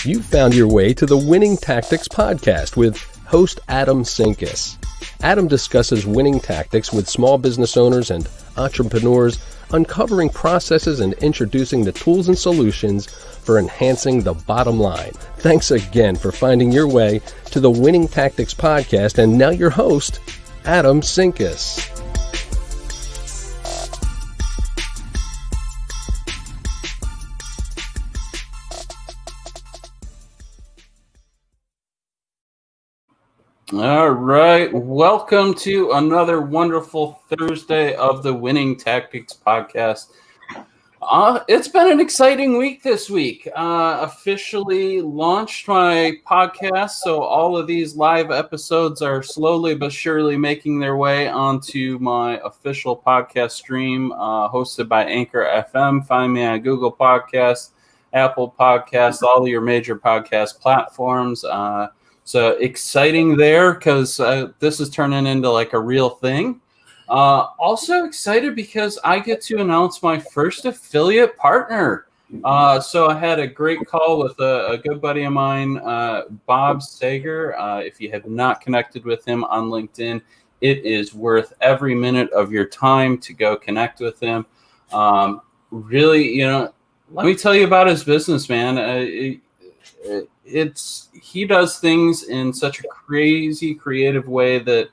You found your way to the Winning Tactics podcast with host Adam Sinkus. Adam discusses winning tactics with small business owners and entrepreneurs, uncovering processes and introducing the tools and solutions for enhancing the bottom line. Thanks again for finding your way to the Winning Tactics podcast, and now your host, Adam Sinkus. All right, welcome to another wonderful Thursday of the Winning Tactics podcast. It's been an exciting week this week. Officially launched my podcast, so all of these live episodes are slowly but surely making their way onto my official podcast stream, hosted by Anchor FM. Find me on Google Podcasts, Apple Podcasts, all of your major podcast platforms. So exciting there because this is turning into like a real thing. Also excited because I get to announce my first affiliate partner. So I had a great call with a good buddy of mine, Bob Sager. If you have not connected with him on LinkedIn, it is worth every minute of your time to go connect with him. Really, let me tell you about his business, man. He does things in such a crazy creative way that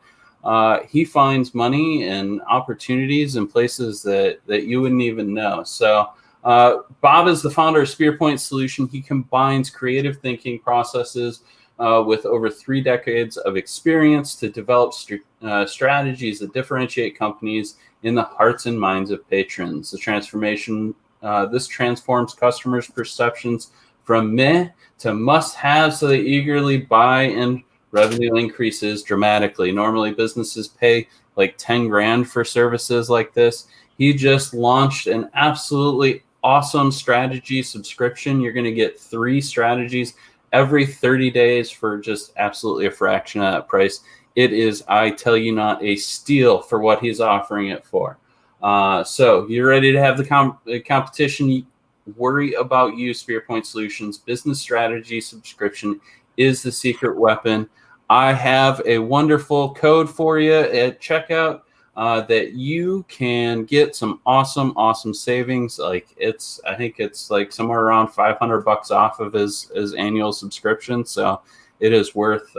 he finds money and opportunities in places that you wouldn't even know. So Bob is the founder of Spearpoint Solution. He combines creative thinking processes with over 3 decades of experience to develop strategies that differentiate companies in the hearts and minds of patrons. This transforms customers' perceptions from meh to must-have, so they eagerly buy, and revenue increases dramatically. Normally, businesses pay like 10 grand for services like this. He just launched an absolutely awesome strategy subscription. You're going to get 3 strategies every 30 days for just absolutely a fraction of that price. It is, I tell you not, a steal for what he's offering it for. So you're ready to have the competition. Worry about you. Spearpoint Solutions business strategy subscription is the secret weapon. I have a wonderful code for you at checkout that you can get some awesome savings. I think it's like somewhere around $500 off of his annual subscription. So it is worth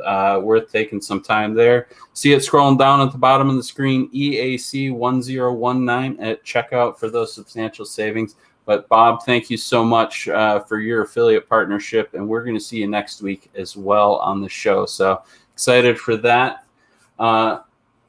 taking some time there. See it scrolling down at the bottom of the screen, EAC 1019 at checkout for those substantial savings. But Bob, thank you so much for your affiliate partnership, and we're going to see you next week as well on the show. So excited for that. I'm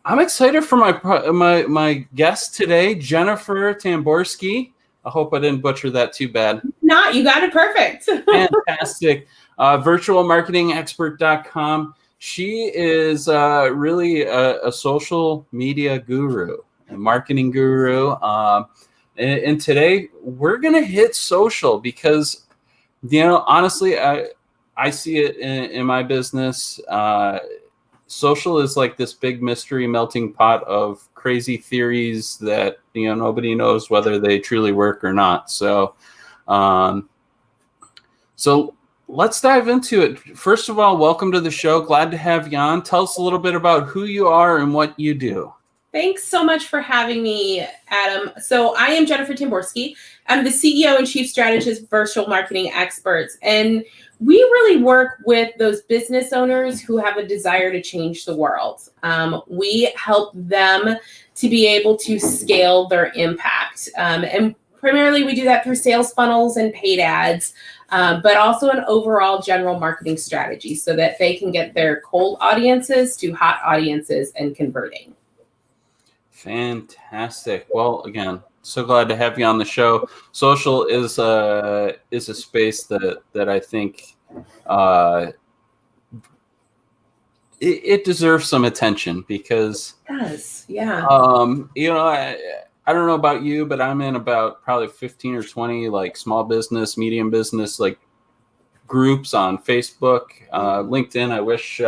excited for my guest today, Jennifer Tamborski. I hope I didn't butcher that too bad. Not, you got it perfect. Fantastic. Virtualmarketingexpert.com. She is really a social media guru, a marketing guru. And today we're going to hit social because, honestly, I see it in my business. Social is like this big mystery melting pot of crazy theories that, nobody knows whether they truly work or not. So let's dive into it. First of all, welcome to the show. Glad to have you on. Tell us a little bit about who you are and what you do. Thanks so much for having me, Adam. So I am Jennifer Tamborski. I'm the CEO and Chief Strategist of Virtual Marketing Experts. And we really work with those business owners who have a desire to change the world. We help them to be able to scale their impact. And primarily we do that through sales funnels and paid ads, but also an overall general marketing strategy so that they can get their cold audiences to hot audiences and converting. Fantastic. Well, again, so glad to have you on the show. Social is a space that I think it deserves some attention because it does. Yeah. I don't know about you, but I'm in about probably 15 or 20 like small business, medium business like groups on Facebook, LinkedIn. I wish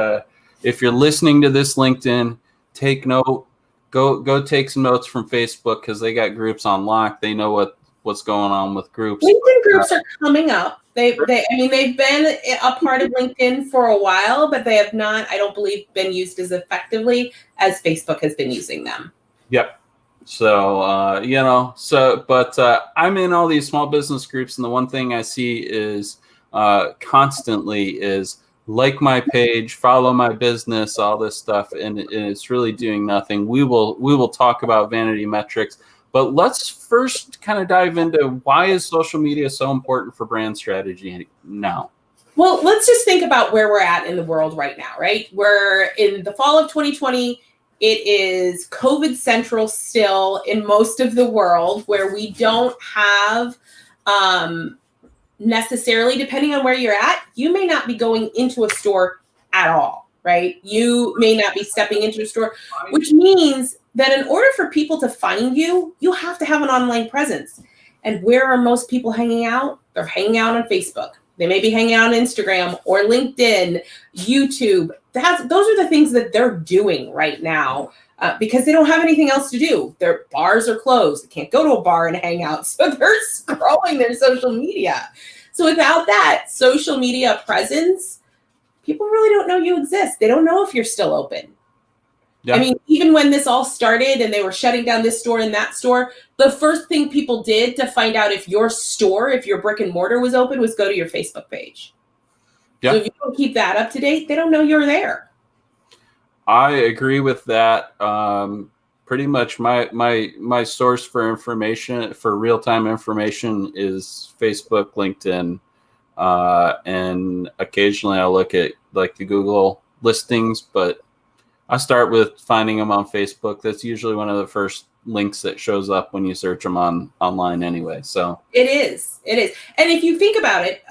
if you're listening to this, LinkedIn, take note. Go take some notes from Facebook because they got groups on lock. They know what's going on with groups. LinkedIn groups are coming up. I mean, they've been a part of LinkedIn for a while, but they have not, I don't believe, been used as effectively as Facebook has been using them. Yep. So, I'm in all these small business groups, and the one thing I see is constantly is like my page, follow my business, all this stuff, and it's really doing nothing. We will talk about vanity metrics, but let's first kind of dive into why is social media so important for brand strategy now? Well, let's just think about where we're at in the world right now, right? We're in the fall of 2020. It is COVID central still in most of the world, where we don't have necessarily, depending on where you're at, you may not be going into a store at all, right? You may not be stepping into a store, which means that in order for people to find you, you have to have an online presence. And where are most people hanging out? They're hanging out on Facebook. They may be hanging out on Instagram or LinkedIn, YouTube. Those are the things that they're doing right now because they don't have anything else to do. Their bars are closed. They can't go to a bar and hang out. So they're scrolling their social media. So without that social media presence, people really don't know you exist. They don't know if you're still open. Yeah. I mean, even when this all started and they were shutting down this store and that store, the first thing people did to find out if your store, if your brick and mortar was open, was go to your Facebook page. Yeah. So if you don't keep that up to date, they don't know you're there. I agree with that. Pretty much my source for information, for real-time information, is Facebook, LinkedIn, and occasionally I'll look at like the Google listings, but I start with finding them on Facebook. That's usually one of the first links that shows up when you search them online anyway. So it is. And if you think about it,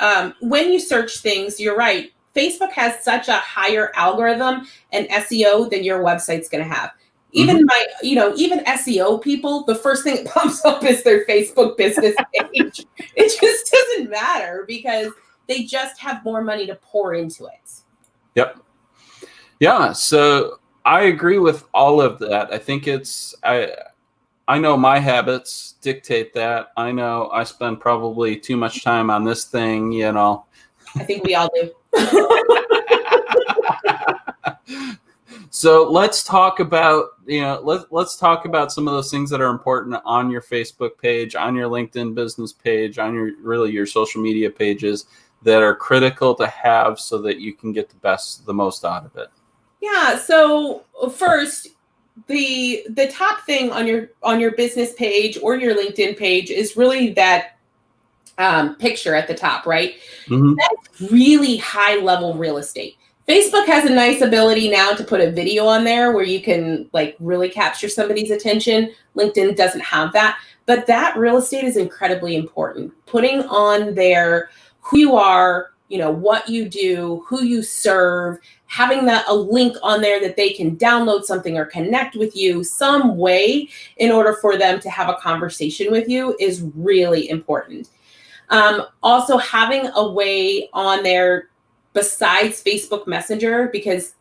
when you search things, you're right. Facebook has such a higher algorithm and SEO than your website's going to have. Even even SEO people, the first thing that pops up is their Facebook business page. It just doesn't matter because they just have more money to pour into it. Yep. Yeah. So I agree with all of that. I think I know my habits dictate that. I know I spend probably too much time on this thing, I think we all do. So let's talk about, let's talk about some of those things that are important on your Facebook page, on your LinkedIn business page, on your social media pages that are critical to have so that you can get the most out of it. Yeah. So first, the top thing on your business page or your LinkedIn page is really that picture at the top, right? Mm-hmm. That's really high level real estate. Facebook has a nice ability now to put a video on there where you can like really capture somebody's attention. LinkedIn doesn't have that, but that real estate is incredibly important. Putting on there who you are, what you do, who you serve, having a link on there that they can download something or connect with you some way in order for them to have a conversation with you is really important. Also having a way on there besides Facebook Messenger, because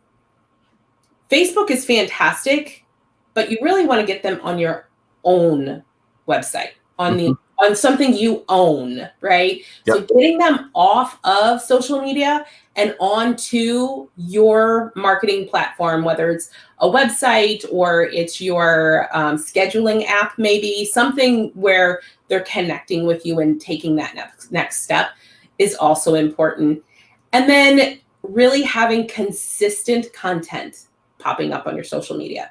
Facebook is fantastic, but you really want to get them on your own website, on something you own, right? Yep. So getting them off of social media and onto your marketing platform, whether it's a website or it's your scheduling app, maybe something where they're connecting with you and taking that next step is also important. And then really having consistent content popping up on your social media.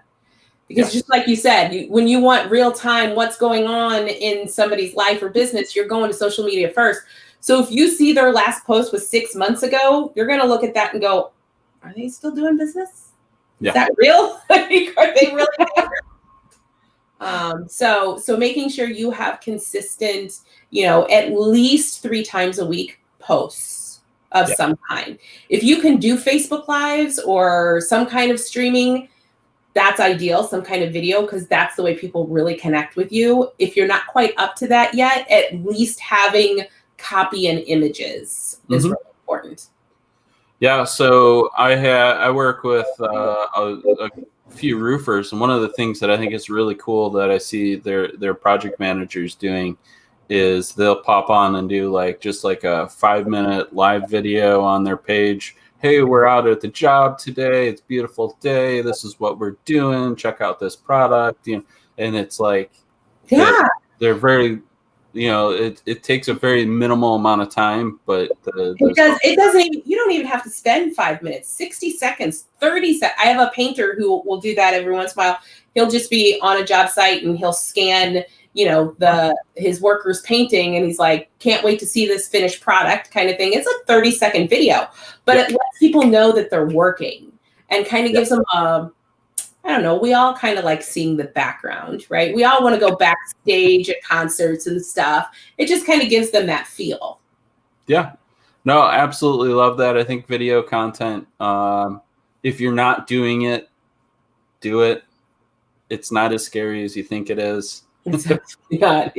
Because just like you said, when you want real time, what's going on in somebody's life or business, you're going to social media first. So if you see their last post was 6 months ago, you're going to look at that and go, are they still doing business? Yeah. Is that real? Are they really? So making sure you have consistent, at least 3 times a week posts of some kind. If you can do Facebook Lives or some kind of streaming, that's ideal, some kind of video, because that's the way people really connect with you. If you're not quite up to that yet, at least having copy and images is really important. Yeah, so I work with a few roofers, and one of the things that I think is really cool that I see their project managers doing is they'll pop on and do just like a 5-minute live video on their page. Hey, we're out at the job today. It's a beautiful day. This is what we're doing. Check out this product. And it's like, they're very, it takes a very minimal amount of time, but it doesn't even, you don't even have to spend 5 minutes, 60 seconds, 30 seconds. I have a painter who will do that every once in a while. He'll just be on a job site and he'll scan, his workers painting, and he's like, can't wait to see this finished product kind of thing. It's a 30-second video, but it lets people know that they're working and kind of gives them I don't know, we all kind of like seeing the background, right? We all want to go backstage at concerts and stuff. It just kind of gives them that feel. Yeah. No, absolutely love that. I think video content, if you're not doing it, do it. It's not as scary as you think it is. Yeah.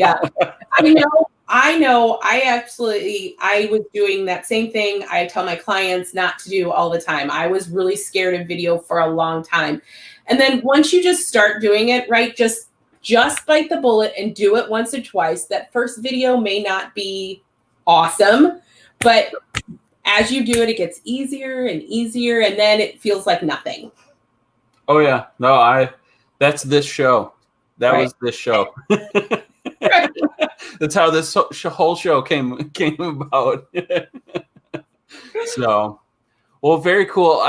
I know. I was doing that same thing I tell my clients not to do all the time. I was really scared of video for a long time. And then once you just start doing it, right, just bite the bullet and do it once or twice. That first video may not be awesome, but as you do it, it gets easier and easier, and then it feels like nothing. Oh, yeah. No, that's this show. That was this show. Right. That's how this whole show came about. So, well, very cool.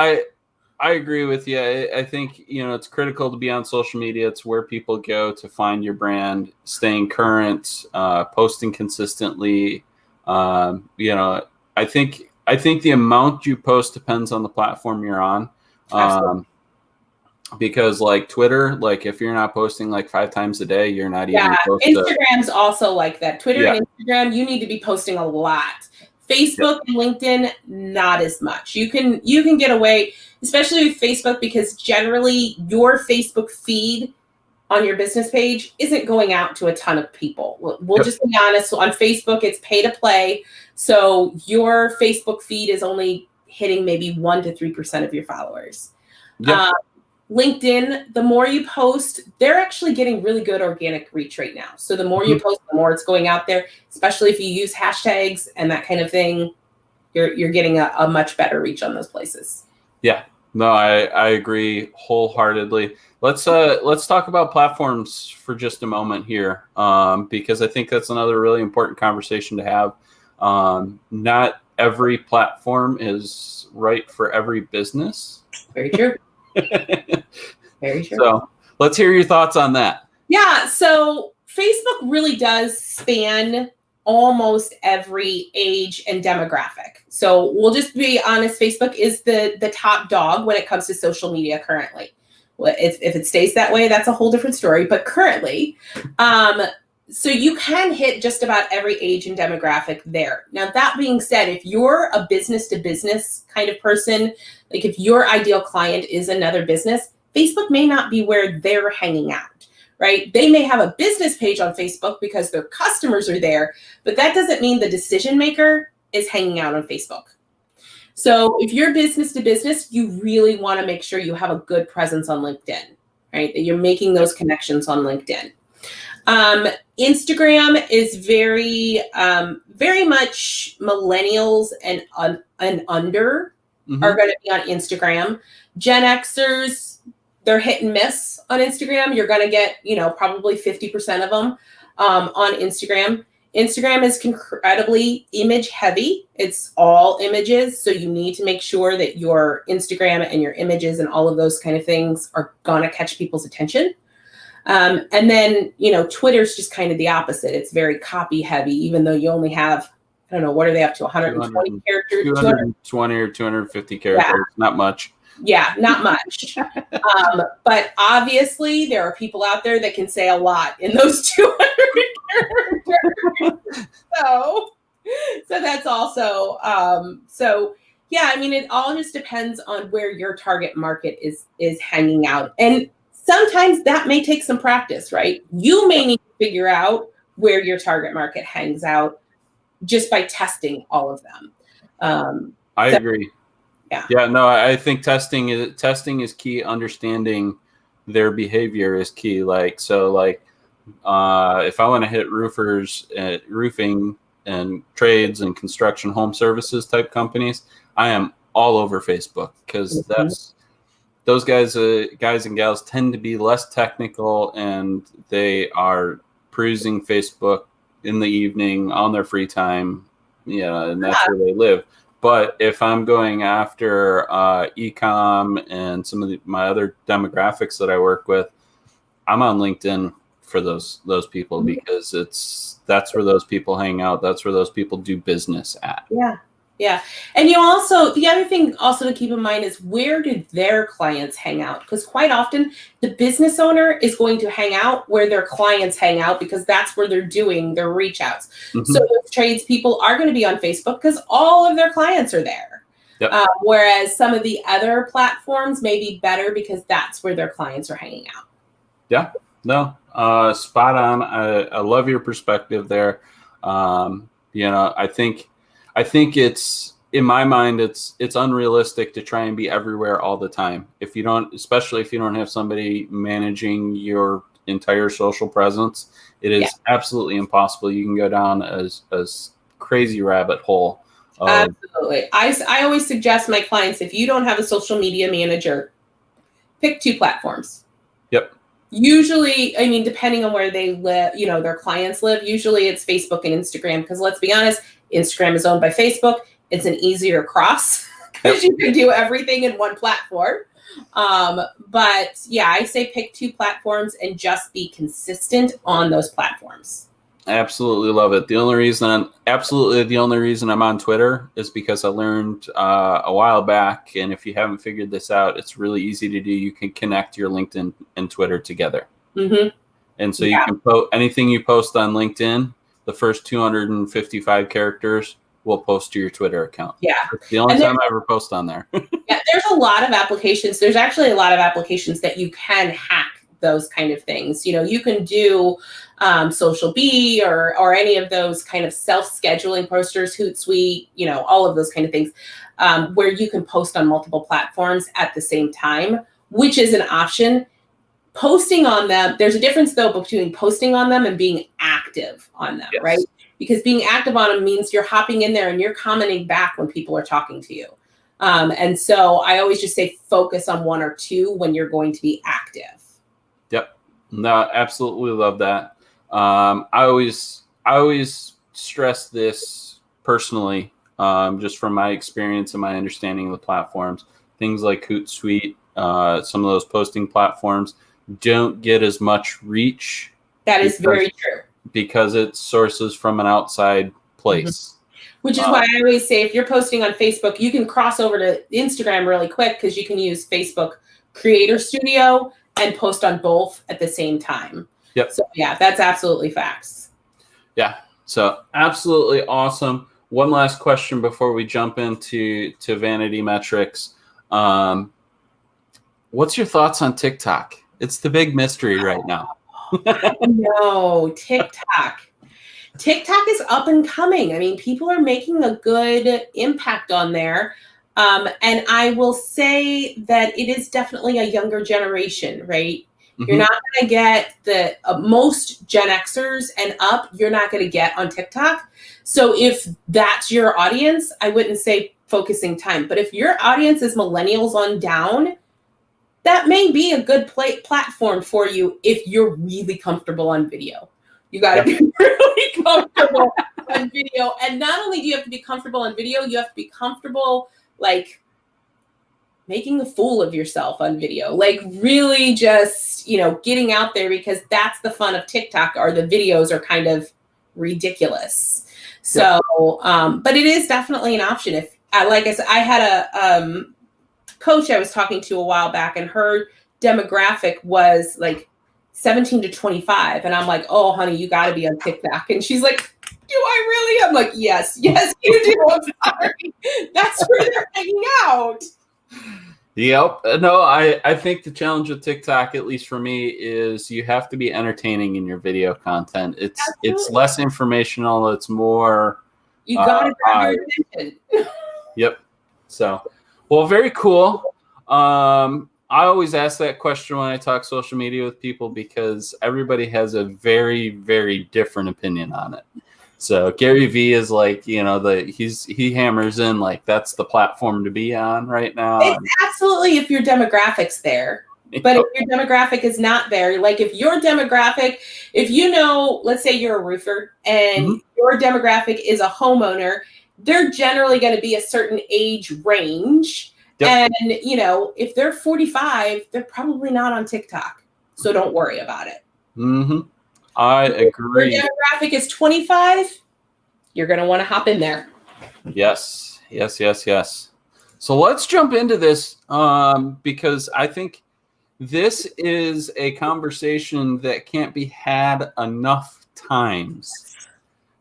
I agree with you. I think, it's critical to be on social media. It's where people go to find your brand, staying current, posting consistently. I think the amount you post depends on the platform you're on. Because like Twitter, like if you're not posting like 5 times a day, you're not even supposed Instagram's also like that. Twitter and Instagram, you need to be posting a lot. Facebook and LinkedIn, not as much. You can get away, especially with Facebook, because generally your Facebook feed on your business page isn't going out to a ton of people. We'll just be honest. On Facebook, it's pay to play. So your Facebook feed is only hitting maybe 1 to 3% of your followers. Yep. LinkedIn, the more you post, they're actually getting really good organic reach right now. So the more you post, the more it's going out there, especially if you use hashtags and that kind of thing, you're getting a much better reach on those places. Yeah, no, I agree wholeheartedly. Let's talk about platforms for just a moment here, because I think that's another really important conversation to have. Not every platform is right for every business. Very true. Very true. So let's hear your thoughts on that. Yeah. So Facebook really does span almost every age and demographic. So we'll just be honest, Facebook is the top dog when it comes to social media currently. Well, if it stays that way, that's a whole different story. But currently, so you can hit just about every age and demographic there. Now, that being said, if you're a business to business kind of person, like if your ideal client is another business, Facebook may not be where they're hanging out, right? They may have a business page on Facebook because their customers are there, but that doesn't mean the decision maker is hanging out on Facebook. So if you're business to business, you really want to make sure you have a good presence on LinkedIn, right? That you're making those connections on LinkedIn. Instagram is very much millennials and under are going to be on Instagram. Gen Xers, they're hit and miss on Instagram. You're going to get, probably 50% of them on Instagram. Instagram is incredibly image heavy. It's all images. So you need to make sure that your Instagram and your images and all of those kind of things are going to catch people's attention. And then, Twitter's just kind of the opposite. It's very copy heavy, even though you only have, I don't know, what are they up to? 120 characters? 220 or 250 characters. Yeah. Not much. Yeah, not much. But obviously there are people out there that can say a lot in those 200 characters. So that's also, yeah, I mean, it all just depends on where your target market is hanging out. And sometimes that may take some practice, right? You may need to figure out where your target market hangs out just by testing all of them. I agree. Yeah. Yeah. No, I think testing is key. Understanding their behavior is key. Like If I want to hit roofers, roofing and trades and construction home services type companies, I am all over Facebook because that's those guys and gals tend to be less technical, and they are perusing Facebook in the evening on their free time. Yeah, and that's where they live. But if I'm going after e-com and some of my other demographics that I work with, I'm on LinkedIn for those people because that's where those people hang out. That's where those people do business at. Yeah. And the other thing also to keep in mind is, where do their clients hang out? Because quite often the business owner is going to hang out where their clients hang out, because that's where they're doing their reach outs. So those tradespeople are going to be on Facebook because all of their clients are there. Whereas some of the other platforms may be better because that's where their clients are hanging out. Yeah, no, spot on. I love your perspective there. I think it's, in my mind, it's unrealistic to try and be everywhere all the time. Especially if you don't have somebody managing your entire social presence, it is absolutely impossible. You can go down as crazy rabbit hole. Absolutely. I always suggest my clients, if you don't have a social media manager, pick 2 platforms. Yep. Usually, I mean, depending on where they live, their clients live, usually it's Facebook and Instagram, because let's be honest, Instagram is owned by Facebook. It's an easier cross because you can do everything in one platform. But yeah, I say pick 2 platforms and just be consistent on those platforms. Absolutely love it. The only reason I'm on Twitter is because I learned a while back, and if you haven't figured this out, it's really easy to do. You can connect your LinkedIn and Twitter together. And so you can post anything you post on LinkedIn, the first 255 characters will post to your Twitter account. Yeah. It's the only time I ever post on there. There's a lot of applications. There's actually a lot of applications that you can hack those kind of things. You can do Social Bee or any of those kind of self-scheduling posters, Hootsuite, all of those kind of things, where you can post on multiple platforms at the same time, which is an option. Posting on them, there's a difference though between posting on them and being active on them, right? Because being active on them means you're hopping in there and you're commenting back when people are talking to you. And so I always just say focus on 1 or 2 when you're going to be active. Yep. No, absolutely love that. I always stress this personally, just from my experience and my understanding of the platforms. Things like Hootsuite, some of those posting platforms don't get as much reach. That is very true. Because it sources from an outside place. Which is why I always say, if you're posting on Facebook, you can cross over to Instagram really quick, because you can use Facebook Creator Studio and post on both at the same time. Yep. So yeah, that's absolutely facts. Yeah. So absolutely awesome. One last question before we jump into Vanity metrics. What's your thoughts on TikTok? It's the big mystery right now. No, TikTok. TikTok is up and coming. I mean, people are making a good impact on there. And I will say that it is definitely a younger generation, right? You're not going to get the most Gen Xers and up, you're not going to get on TikTok. So if that's your audience, I wouldn't say focusing time. But if your audience is millennials on down, that may be a good platform for you if you're really comfortable on video. You got to be really comfortable on video. And not only do you have to be comfortable on video, you have to be comfortable, like, making a fool of yourself on video. Like, really just, getting out there, because that's the fun of TikTok, or the videos are kind of ridiculous. So, but it is definitely an option. If, like I said, I had a coach I was talking to a while back, and her demographic was like 17 to 25. And I'm like, oh, honey, you got to be on TikTok. And she's like, do I really? I'm like, yes, you do. I'm sorry. That's where they're hanging out. Yep. No, I think the challenge with TikTok, at least for me, is you have to be entertaining in your video content. It's less informational. It's more. You got to grab your attention. Yep. So, well, very cool. I always ask that question when I talk social media with people because everybody has a very, very different opinion on it. So Gary Vee is like, he hammers in like that's the platform to be on right now. It's absolutely if your demographic's there. But if your demographic is not there, like if your demographic, let's say you're a roofer and your demographic is a homeowner, they're generally going to be a certain age range. Yep. And, if they're 45, they're probably not on TikTok. So don't worry about it. I agree. If your demographic is 25, you're going to want to hop in there. Yes. So let's jump into this because I think this is a conversation that can't be had enough times.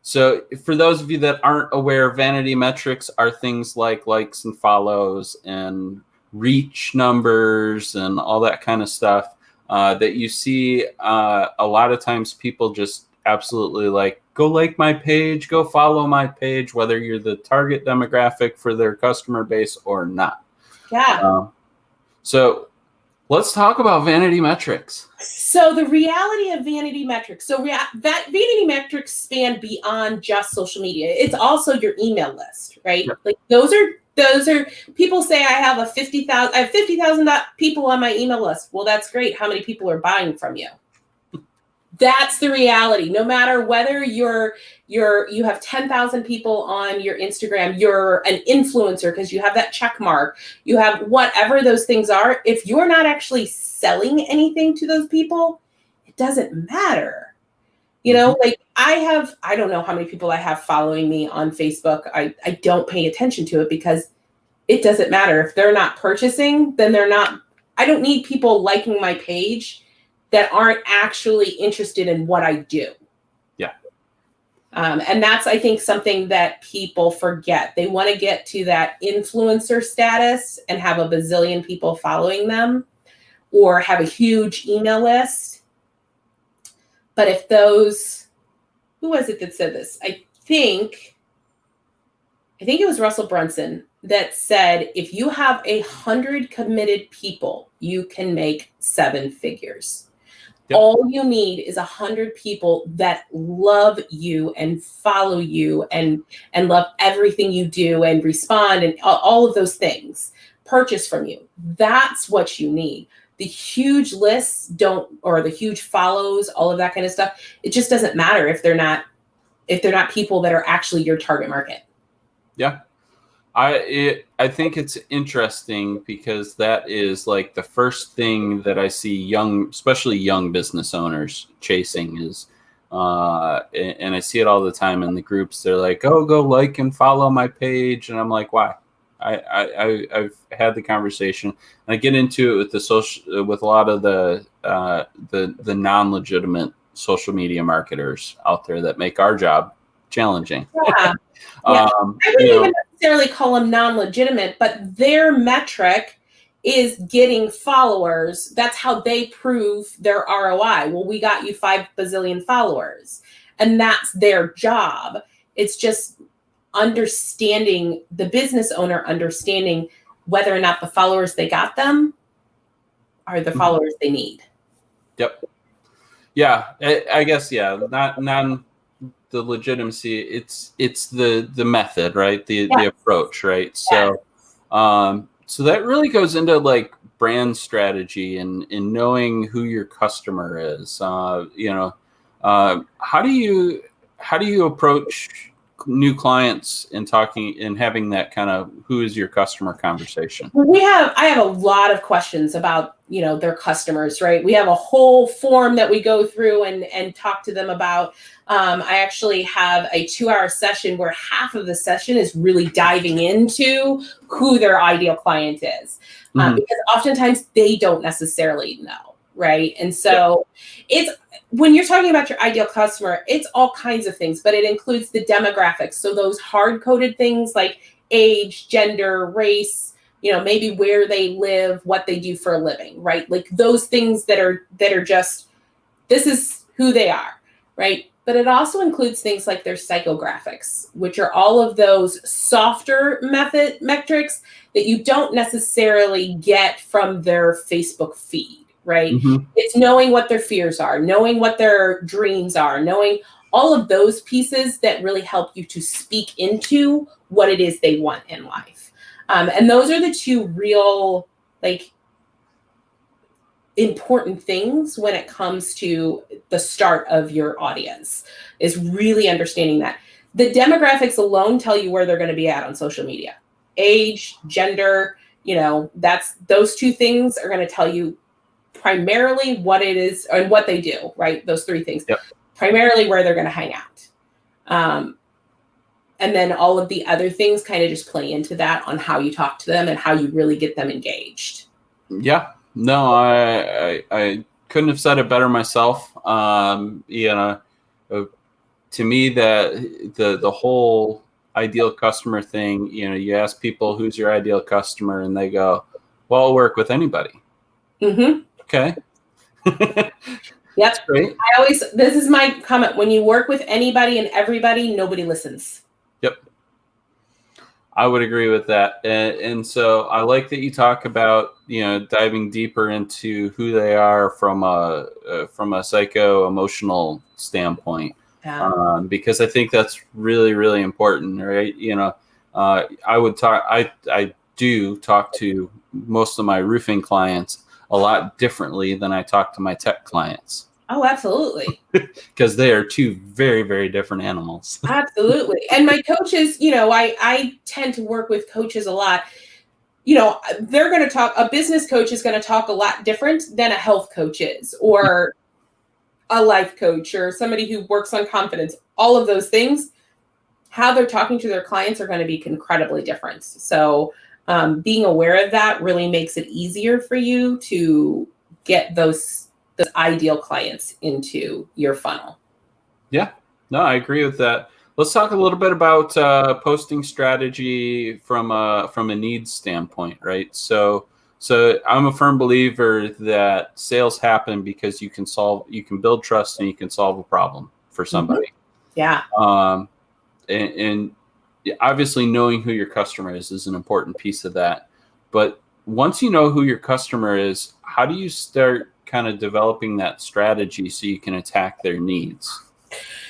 So for those of you that aren't aware, vanity metrics are things like likes and follows and reach numbers and all that kind of stuff that you see a lot of times people just absolutely like, go like my page, go follow my page, whether you're the target demographic for their customer base or not. Yeah. So let's talk about vanity metrics. So the reality of vanity metrics. So that vanity metrics span beyond just social media. It's also your email list, right? Yeah. Like those are people say I have 50,000 people on my email list. Well, that's great. How many people are buying from you? That's the reality. No matter whether you have 10,000 people on your Instagram, you're an influencer because you have that check mark, you have whatever those things are. If you're not actually selling anything to those people, it doesn't matter. Like I don't know how many people I have following me on Facebook. I don't pay attention to it because it doesn't matter. If they're not purchasing, then I don't need people liking my page that aren't actually interested in what I do. Yeah. And that's, I think, something that people forget. They want to get to that influencer status and have a bazillion people following them or have a huge email list. But if who was it that said this? I think it was Russell Brunson that said, if you have 100 committed people, you can make 7 figures. Yep. All you need is 100 people that love you and follow you and love everything you do and respond and all of those things, purchase from you. That's what you need. The huge lists or the huge follows, all of that kind of stuff. It just doesn't matter if they're not people that are actually your target market. Yeah. I think it's interesting because that is like the first thing that I see especially young business owners chasing is, and I see it all the time in the groups. They're like, "Oh, go like and follow my page," and I'm like, "Why?" I've had the conversation, and I get into it with a lot of the non-legitimate social media marketers out there that make our job challenging. Yeah. I wouldn't even necessarily call them non-legitimate, but their metric is getting followers. That's how they prove their ROI. Well, we got you 5 bazillion followers, and that's their job. It's just understanding the business owner, understanding whether or not the followers they got them are the followers they need. Yep. Yeah, I guess, yeah, not the legitimacy, it's the method, right? The approach, right? Yeah. So that really goes into like brand strategy and knowing who your customer is. How do you approach new clients and talking and having that kind of who is your customer conversation? I have a lot of questions about their customers, right? We have a whole form that we go through and talk to them about. I actually have a 2-hour session where half of the session is really diving into who their ideal client is, because oftentimes they don't necessarily know, right? And so it's when you're talking about your ideal customer, it's all kinds of things, but it includes the demographics. So those hard-coded things like age, gender, race, maybe where they live, what they do for a living, right? Like those things that are just, this is who they are, right? but it also includes things like their psychographics, which are all of those softer metrics that you don't necessarily get from their Facebook feed, right? Mm-hmm. It's knowing what their fears are, knowing what their dreams are, knowing all of those pieces that really help you to speak into what it is they want in life. And those are the two real, like, important things when it comes to the start of your audience, is really understanding that. The demographics alone tell you where they're going to be at on social media. Age, gender, that's those two things are going to tell you primarily what it is and what they do, right? Those three things. Yep. Primarily where they're going to hang out. And then all of the other things kind of just play into that on how you talk to them and how you really get them engaged. Yeah. No, I couldn't have said it better myself. To me, the whole ideal customer thing, you ask people who's your ideal customer, and they go, "Well, I'll work with anybody." Mm-hmm. Okay. Yep. Great. This is my comment: when you work with anybody and everybody, nobody listens. Yep. I would agree with that. And so I like that you talk about, diving deeper into who they are from a psycho-emotional standpoint. Yeah. Because I think that's really, really important, right? I do talk to most of my roofing clients a lot differently than I talk to my tech clients. Oh, absolutely. Because they are two very, very different animals. Absolutely. And my coaches, I tend to work with coaches a lot. They're going to talk, a business coach is going to talk a lot different than a health coach is, or a life coach, or somebody who works on confidence. All of those things, how they're talking to their clients are going to be incredibly different. So being aware of that really makes it easier for you to get those ideal clients into your funnel. Yeah, no, I agree with that. Let's talk a little bit about posting strategy from a needs standpoint, right? So I'm a firm believer that sales happen because you can build trust and you can solve a problem for somebody. Yeah. And obviously knowing who your customer is an important piece of that. But once you know who your customer is, how do you start kind of developing that strategy so you can attack their needs?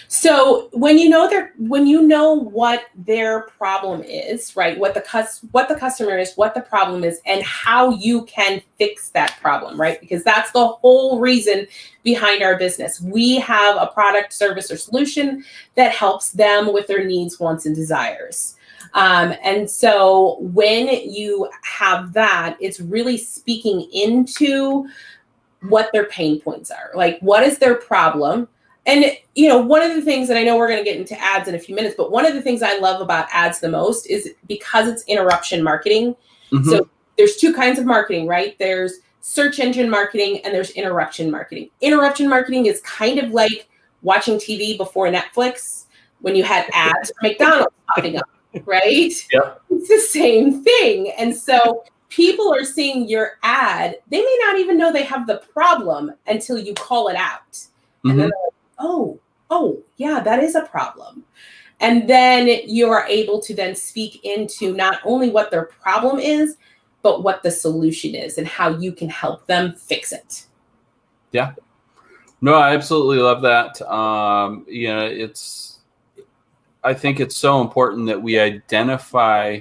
So when you know what their problem is, right? What the customer is, what the problem is, and how you can fix that problem, right? Because that's the whole reason behind our business. We have a product, service, or solution that helps them with their needs, wants, and desires. And so when you have that, it's really speaking into what their pain points are. Like, what is their problem? And, one of the things, and I know we're going to get into ads in a few minutes, but one of the things I love about ads the most is because it's interruption marketing. Mm-hmm. So there's two kinds of marketing, right? There's search engine marketing and there's interruption marketing. Interruption marketing is kind of like watching TV before Netflix when you had ads for McDonald's popping up, right? Yep. It's the same thing. And so people are seeing your ad. They may not even know they have the problem until you call it out. Mm-hmm. And then they're like, oh, yeah, that is a problem. And then you are able to then speak into not only what their problem is, but what the solution is and how you can help them fix it. Yeah. No, I absolutely love that. I think it's so important that we identify,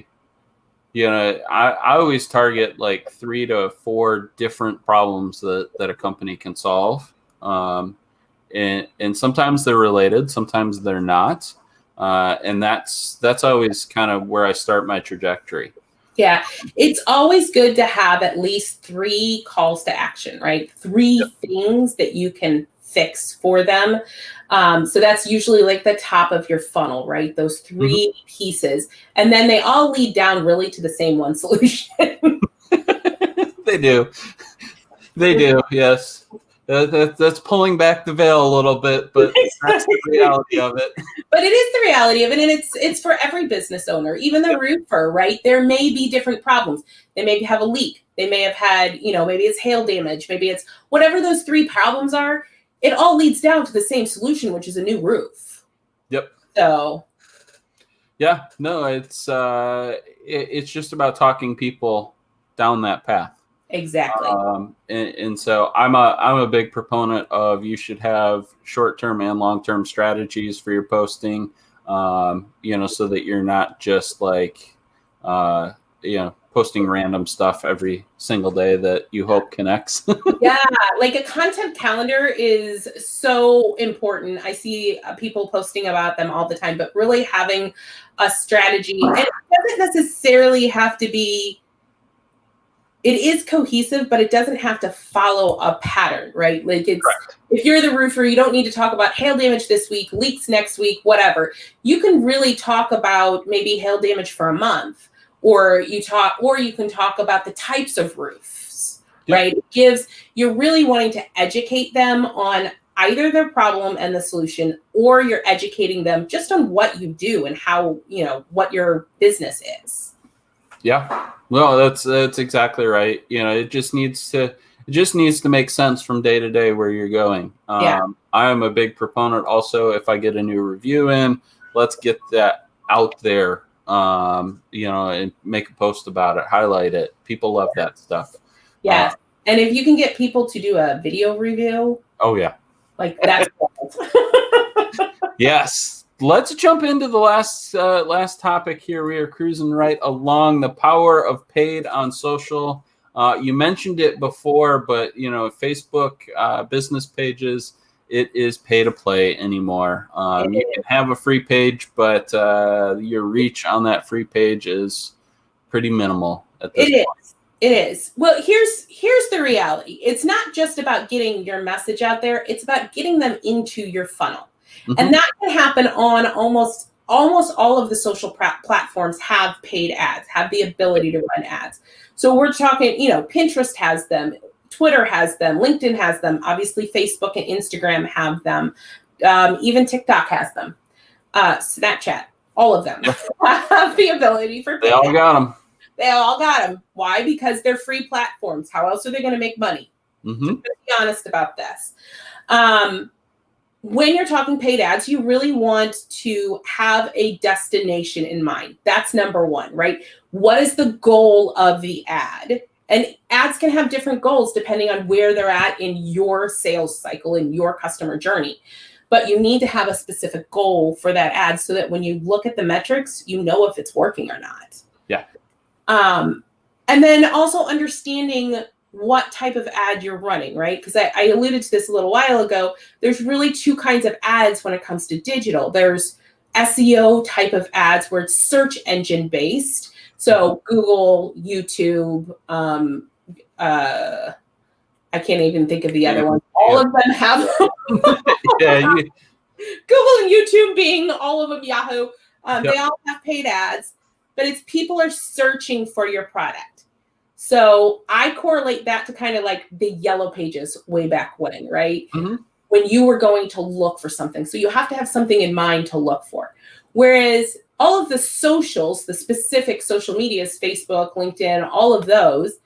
I always target like 3 to 4 different problems that a company can solve. And sometimes they're related, sometimes they're not. And that's always kind of where I start my trajectory. Yeah, it's always good to have at least 3 calls to action, right? 3 things that you can fix for them. So that's usually like the top of your funnel, right? Those 3 pieces. And then they all lead down really to the same one solution. They do. They do, yes. That's pulling back the veil a little bit, but that's the reality of it. But it is the reality of it, and it's for every business owner, even the roofer, right? There may be different problems. They may have a leak. They may have had, maybe it's hail damage. Maybe it's whatever those 3 problems are. it all leads down to the same solution, which is a new roof. Yep. So. Yeah, no, it's just about talking people down that path. Exactly. And so I'm a big proponent of you should have short-term and long-term strategies for your posting, so that you're not just like, posting random stuff every single day that you hope connects. Yeah, like a content calendar is so important. I see people posting about them all the time, but really having a strategy, and it doesn't necessarily have to be, it is cohesive, but it doesn't have to follow a pattern, right? Like it's, correct. If you're the roofer, you don't need to talk about hail damage this week, leaks next week, whatever. You can really talk about maybe hail damage for a month, or you can talk about the types of roofs, yep. Right? You're really wanting to educate them on either their problem and the solution, or you're educating them just on what you do and how, what your business is. Yeah. Well, that's exactly right. It just needs to make sense from day to day where you're going. Yeah. I'm a big proponent also, if I get a new review in, let's get that out there, and make a post about it, highlight it. People love that stuff. Yeah. And if you can get people to do a video review. Oh, yeah. Like that's Yes. Let's jump into the last topic here. We are cruising right along, the power of paid on social. You mentioned it before, but Facebook business pages, it is pay to play anymore. You can have a free page, but your reach on that free page is pretty minimal at this point. It is. Well, here's the reality. It's not just about getting your message out there. It's about getting them into your funnel. Mm-hmm. And that can happen on almost all of the social platforms have paid ads, have the ability to run ads. So we're talking, Pinterest has them, Twitter has them, LinkedIn has them, obviously Facebook and Instagram have them, even TikTok has them, Snapchat, all of them have the ability for paid ads. They all got them. They all got them. Why? Because they're free platforms. How else are they going to make money? Mm-hmm. So be honest about this. When you're talking paid ads, you really want to have a destination in mind. That's number one, right? What is the goal of the ad? And ads can have different goals depending on where they're at in your sales cycle, in your customer journey. But you need to have a specific goal for that ad so that when you look at the metrics, you know if it's working or not. Yeah. And then also understanding what type of ad you're running, right? Because I alluded to this a little while ago. There's really two kinds of ads when it comes to digital. There's SEO type of ads where it's search engine based. So Google, YouTube, I can't even think of the other ones. All of them have Google and YouTube being all of them, Yahoo. They all have paid ads. But it's people are searching for your product. So I correlate that to kind of like the yellow pages way back when, right? Mm-hmm. When you were going to look for something. So you have to have something in mind to look for. Whereas all of the socials, the specific social medias, Facebook, LinkedIn, all of those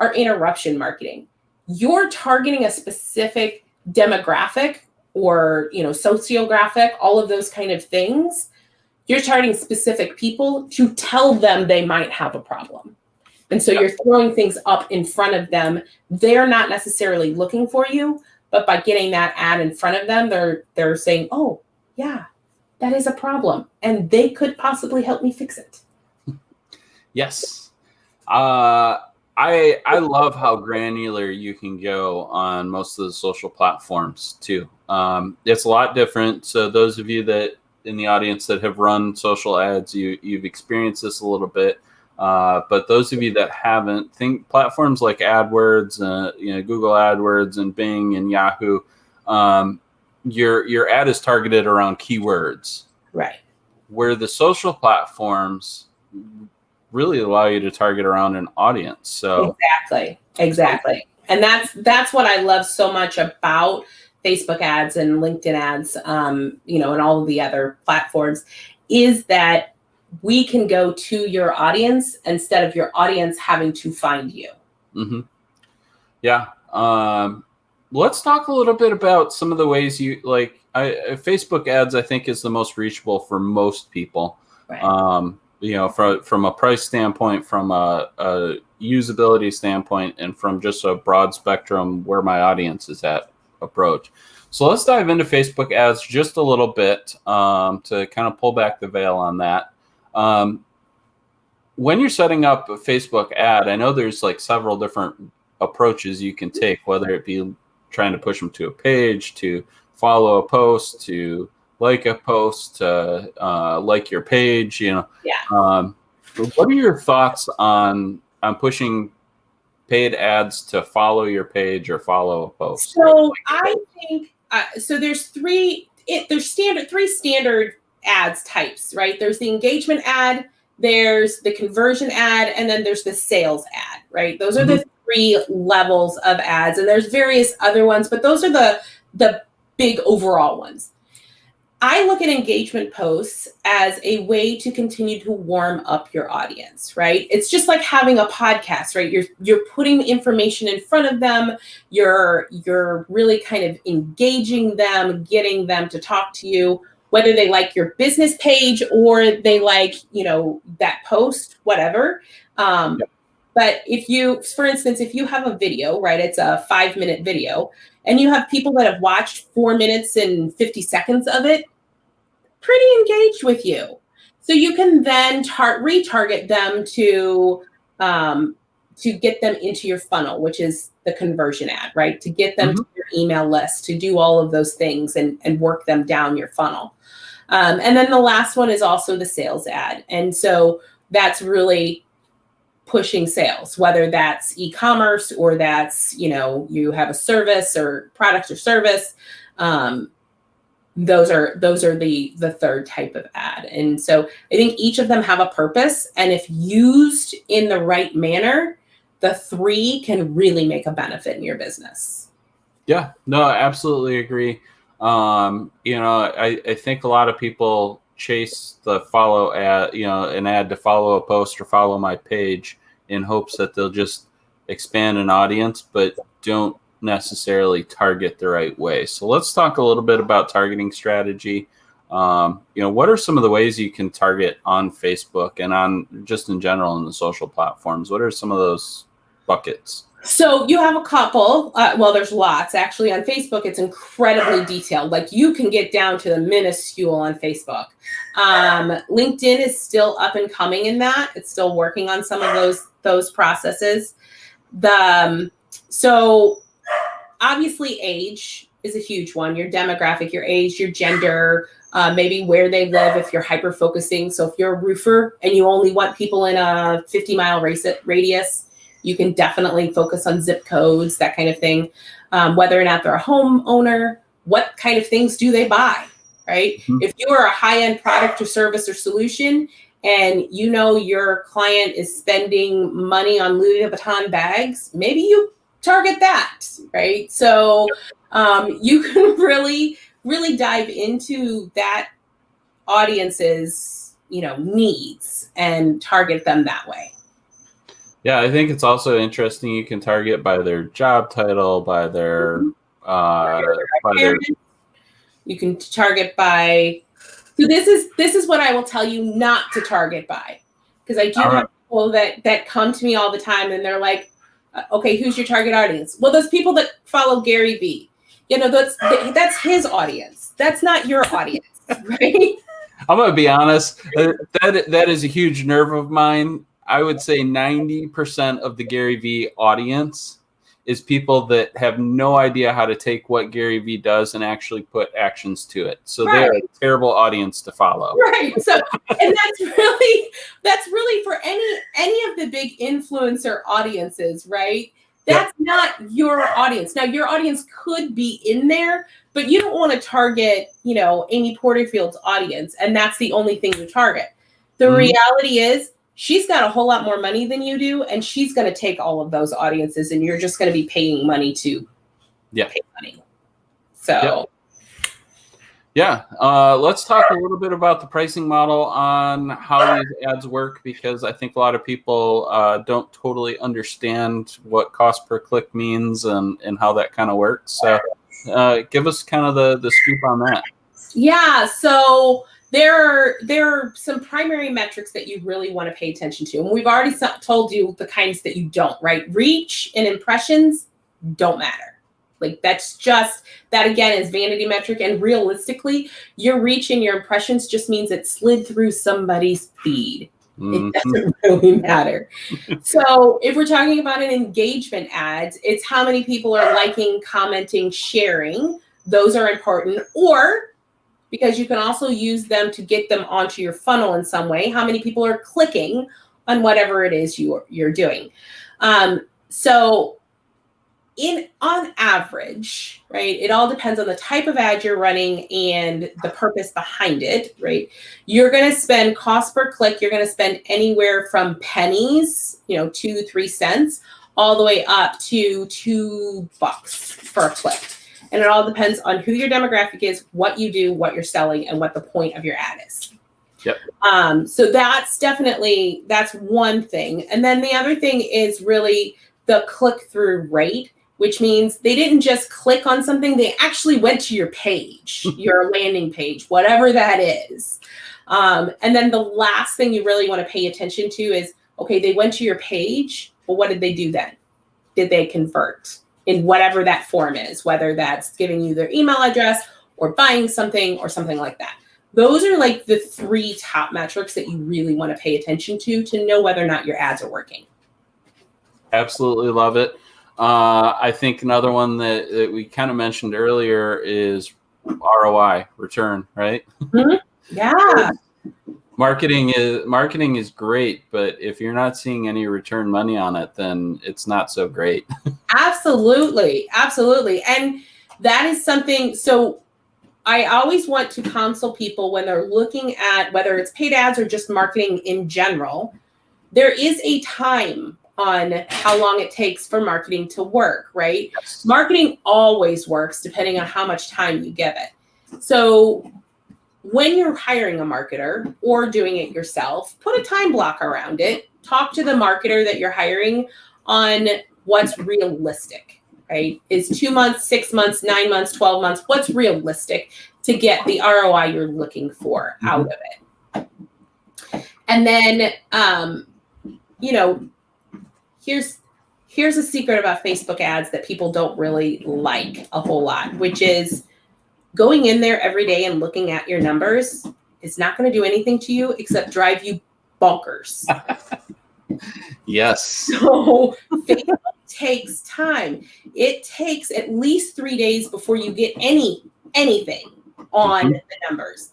are interruption marketing. You're targeting a specific demographic or, sociographic, all of those kind of things. You're targeting specific people to tell them they might have a problem. And so you're throwing things up in front of them. They're not necessarily looking for you, but by getting that ad in front of them, they're saying, oh, yeah, that is a problem. And they could possibly help me fix it. Yes. I love how granular you can go on most of the social platforms too. It's a lot different. So those of you that in the audience that have run social ads, you've experienced this a little bit. But those of you that haven't, think platforms like AdWords, Google AdWords and Bing and Yahoo, your ad is targeted around keywords. Right. Where the social platforms really allow you to target around an audience. So Exactly. And that's what I love so much about Facebook ads and LinkedIn ads, and all of the other platforms, is that we can go to your audience instead of your audience having to find you. Mm-hmm. Yeah. let's talk a little bit about some of the ways you like. Facebook ads, I think, is the most reachable for most people. Right. From a price standpoint, from a usability standpoint, and from just a broad spectrum where my audience is at approach. So let's dive into Facebook ads just a little bit to kind of pull back the veil on that. When you're setting up a Facebook ad, I know there's like several different approaches you can take, whether it be trying to push them to a page, to follow a post, to like a post, to like your page. Yeah. What are your thoughts on pushing paid ads to follow your page or follow a post? So I think there's three standard ads types, right? There's the engagement ad, there's the conversion ad, and then there's the sales ad, right? Those are the three levels of ads, and there's various other ones, but those are the big overall ones. I look at engagement posts as a way to continue to warm up your audience, right? It's just like having a podcast, right? You're putting information in front of them. You're really kind of engaging them, getting them to talk to you, whether they like your business page or they like, that post, whatever. But for instance, if you have a video, right, it's a 5-minute video, and you have people that have watched 4 minutes and 50 seconds of it, pretty engaged with you. So you can then retarget them to get them into your funnel, which is the conversion ad, right? To get them to your email list, to do all of those things and work them down your funnel. And then the last one is also the sales ad. And so that's really pushing sales, whether that's e-commerce or that's, you have a service or product or service. Those are the third type of ad. And so I think each of them have a purpose. And if used in the right manner, the three can really make a benefit in your business. Yeah, no, I absolutely agree. I think a lot of people chase the follow ad, an ad to follow a post or follow my page in hopes that they'll just expand an audience, but don't necessarily target the right way. So let's talk a little bit about targeting strategy. What are some of the ways you can target on Facebook and on just in general in the social platforms? What are some of those buckets? So you have a couple. There's lots. Actually, on Facebook, it's incredibly detailed. Like you can get down to the minuscule on Facebook. LinkedIn is still up and coming in that. It's still working on some of those processes. So obviously age is a huge one. Your demographic, your age, your gender, maybe where they live if you're hyper-focusing. So if you're a roofer and you only want people in a 50-mile radius, you can definitely focus on zip codes, that kind of thing. Whether or not they're a homeowner, what kind of things do they buy, right? If you are a high-end product or service or solution and your client is spending money on Louis Vuitton bags, maybe you target that, right? So you can really, really dive into that audience's, needs and target them that way. Yeah, I think it's also interesting. You can target by their job title, by their, you can target by. So this is what I will tell you not to target by, because I do have people that come to me all the time and they're like, okay, who's your target audience? Well, those people that follow Gary Vee, that's his audience. That's not your audience, right? I'm going to be honest. That is a huge nerve of mine. I would say 90% of the Gary Vee audience is people that have no idea how to take what Gary Vee does and actually put actions to it. So they're a terrible audience to follow. Right. So, and that's really for any of the big influencer audiences, right? That's not your audience. Now, your audience could be in there, but you don't want to target, Amy Porterfield's audience, and that's the only thing you target. The reality is, she's got a whole lot more money than you do, and she's going to take all of those audiences, and you're just going to be paying money to pay money. So, Yeah, let's talk a little bit about the pricing model on how these ads work, because I think a lot of people don't totally understand what cost per click means and how that kind of works. So give us kind of the scoop on that. Yeah, so there are some primary metrics that you really want to pay attention to. And we've already told you the kinds that you don't, right? Reach and impressions don't matter. Like that's just, that again is vanity metric. And realistically, your reach and your impressions just means it slid through somebody's feed. It doesn't really matter. So if we're talking about an engagement ad, it's how many people are liking, commenting, sharing. Those are important. Or because you can also use them to get them onto your funnel in some way, how many people are clicking on whatever it is you're doing. So on average, right, it all depends on the type of ad you're running and the purpose behind it, right? You're going to spend cost per click. You're going to spend anywhere from pennies, 2-3 cents, all the way up to $2 for a click. And it all depends on who your demographic is, what you do, what you're selling, and what the point of your ad is. Yep. So that's one thing. And then the other thing is really the click-through rate, which means they didn't just click on something, they actually went to your page, your landing page, whatever that is. And then the last thing you really want to pay attention to is, okay, they went to your page, but what did they do then? Did they convert in whatever that form is, whether that's giving you their email address or buying something or something like that? Those are like the 3 top metrics that you really want to pay attention to know whether or not your ads are working. Absolutely love it. I think another one that we kind of mentioned earlier is ROI, return, right? Mm-hmm. Yeah. Marketing is great, but if you're not seeing any return money on it, then it's not so great. Absolutely. And that is something, so I always want to counsel people when they're looking at whether it's paid ads or just marketing in general, there is a time on how long it takes for marketing to work, right? Yes. Marketing always works depending on how much time you give it. So when you're hiring a marketer or doing it yourself, put a time block around it. Talk to the marketer that you're hiring on what's realistic, right? Is 2 months, 6 months, 9 months, 12 months, what's realistic to get the ROI you're looking for out of it? And then, here's a secret about Facebook ads that people don't really like a whole lot, which is going in there every day and looking at your numbers is not going to do anything to you except drive you bonkers. Yes. So Facebook takes time. It takes at least 3 days before you get anything on the numbers.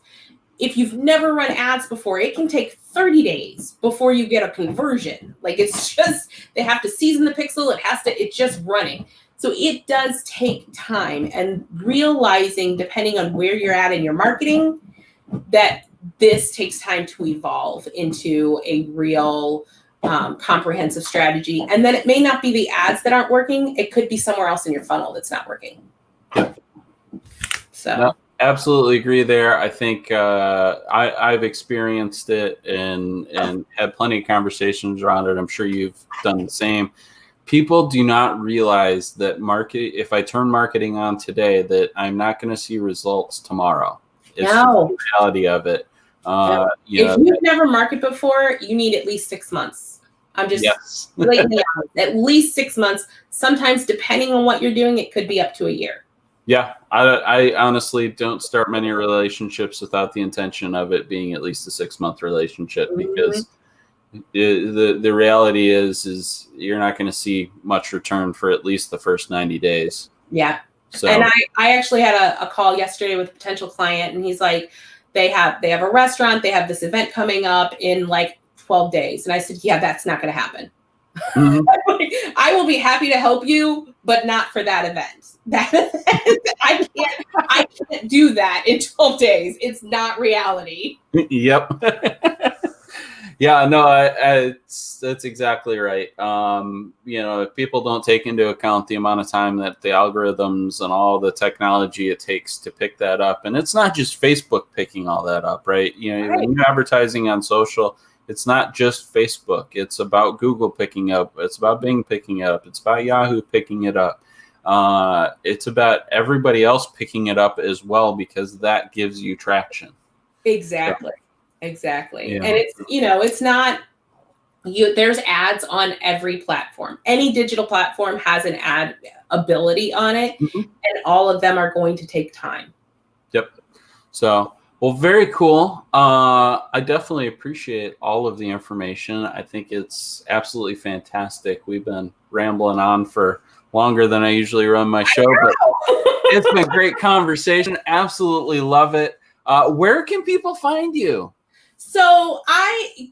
If you've never run ads before, it can take 30 days before you get a conversion. Like it's just, they have to season the pixel. It's just running. So it does take time, and realizing, depending on where you're at in your marketing, that this takes time to evolve into a real comprehensive strategy. And then it may not be the ads that aren't working. It could be somewhere else in your funnel that's not working. Yep. So. No, absolutely agree there. I think I've experienced it and had plenty of conversations around it. I'm sure you've done the same. People do not realize that if I turn marketing on today, that I'm not going to see results tomorrow. It's the reality of it. If you've never marketed before, you need at least 6 months. I'm just blatantly honest. At least 6 months. Sometimes, depending on what you're doing, it could be up to a year. Yeah, I honestly don't start many relationships without the intention of it being at least a 6-month relationship, because the reality is you're not going to see much return for at least the first 90 days. Yeah. So, and I actually had a call yesterday with a potential client, and he's like, they have a restaurant, they have this event coming up in like 12 days. And I said, yeah, that's not going to happen. Mm-hmm. I will be happy to help you, but not for that event. I can't do that in 12 days. It's not reality. Yep. Yeah, no, that's exactly right. If people don't take into account the amount of time that the algorithms and all the technology it takes to pick that up, and it's not just Facebook picking all that up, right? Right. When you're advertising on social, it's not just Facebook. It's about Google picking up. It's about Bing picking it up. It's about Yahoo picking it up. It's about everybody else picking it up as well, because that gives you traction. Exactly. Exactly. Yeah. And it's not there's ads on every platform. Any digital platform has an ad ability on it, and all of them are going to take time. Yep. So, well, very cool. I definitely appreciate all of the information. I think it's absolutely fantastic. We've been rambling on for longer than I usually run my show, but it's been great conversation. Absolutely love it. Where can people find you? So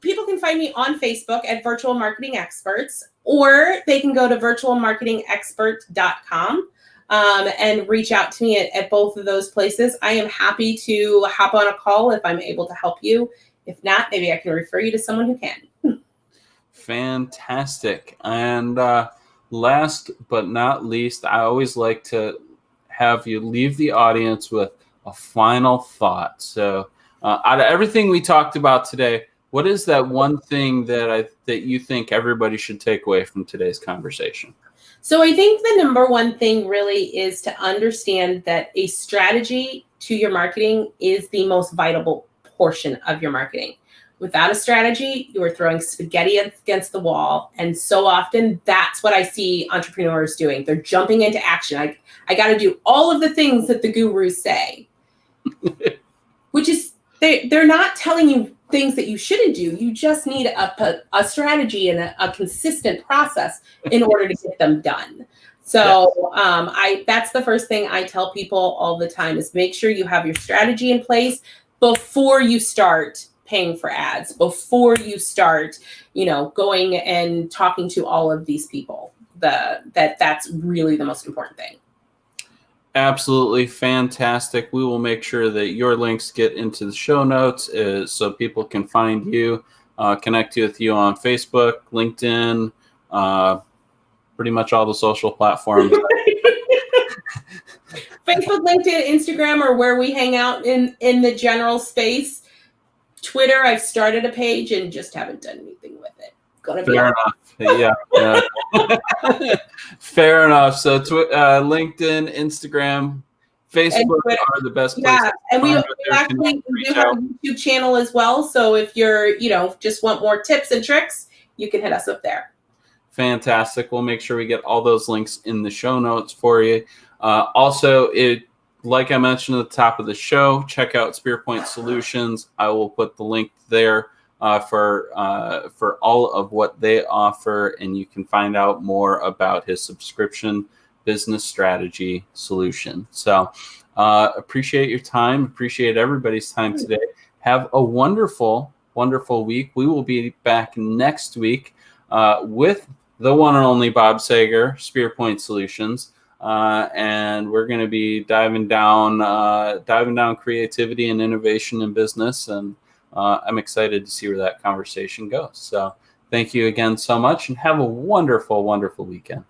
people can find me on Facebook at Virtual Marketing Experts, or they can go to virtualmarketingexpert.com and reach out to me at both of those places. I am happy to hop on a call if I'm able to help you. If not, maybe I can refer you to someone who can. Fantastic. And last but not least, I always like to have you leave the audience with a final thought. So out of everything we talked about today, what is that one thing that you think everybody should take away from today's conversation? So I think the number one thing really is to understand that a strategy to your marketing is the most vital portion of your marketing. Without a strategy, you are throwing spaghetti against the wall. And so often that's what I see entrepreneurs doing. They're jumping into action. I got to do all of the things that the gurus say, which is they're not telling you things that you shouldn't do. You just need a strategy and a consistent process in order to get them done. So that's the first thing I tell people all the time is make sure you have your strategy in place before you start paying for ads, before you start, going and talking to all of these people. That's really the most important thing. Absolutely fantastic. We will make sure that your links get into the show notes so people can find you, connect with you on Facebook, LinkedIn, pretty much all the social platforms. Facebook, LinkedIn, Instagram are where we hang out in the general space. Twitter, I've started a page and just haven't done anything with it. Fair enough. Yeah. Fair enough. So LinkedIn, Instagram, Facebook are the best places. Yeah, and we do have a YouTube channel as well. So if you're, just want more tips and tricks, you can hit us up there. Fantastic. We'll make sure we get all those links in the show notes for you. Also, like I mentioned at the top of the show, check out SpearPoint Solutions. I will put the link there for all of what they offer, and you can find out more about his subscription business strategy solution. So appreciate your time. Appreciate everybody's time today. Have a wonderful, wonderful week. We will be back next week with the one and only Bob Sager, SpearPoint Solutions. And we're going to be diving down creativity and innovation in business. And I'm excited to see where that conversation goes. So thank you again so much, and have a wonderful, wonderful weekend.